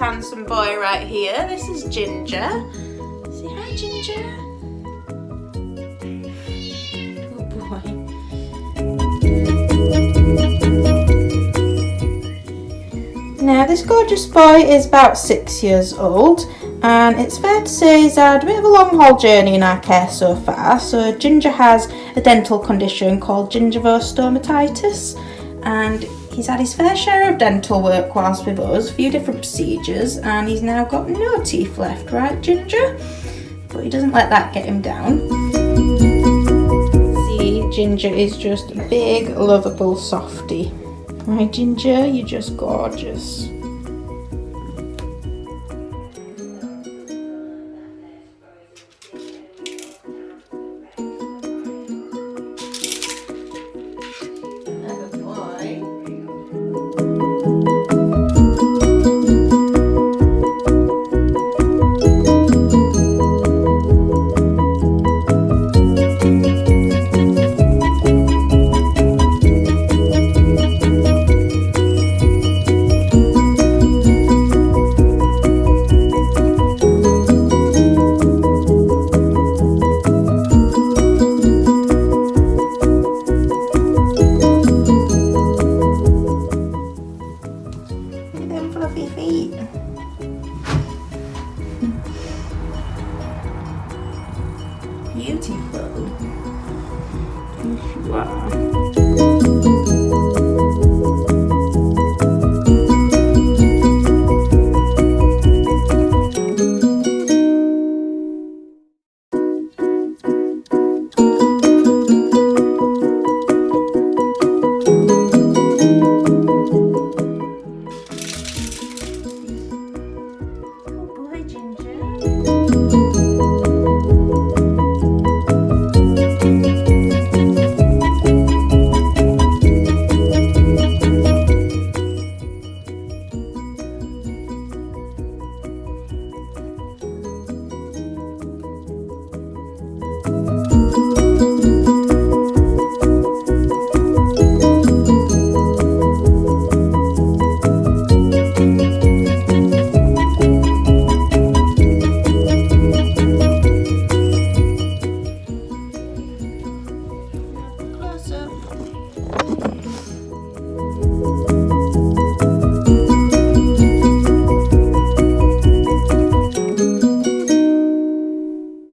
handsome boy right here. This is Ginger. Say hi, Ginger. Good boy. Now this gorgeous boy is about 6 years old, and it's fair to say he's had a bit of a long haul journey in our care so far. So Ginger has a dental condition called gingivostomatitis, and he's had his fair share of dental work whilst with us, a few different procedures, and he's now got no teeth left, right Ginger? But he doesn't let that get him down. See, Ginger is just a big, lovable softie. Right Ginger, you're just gorgeous. Fluffy feet. Beautiful. Yes, you are.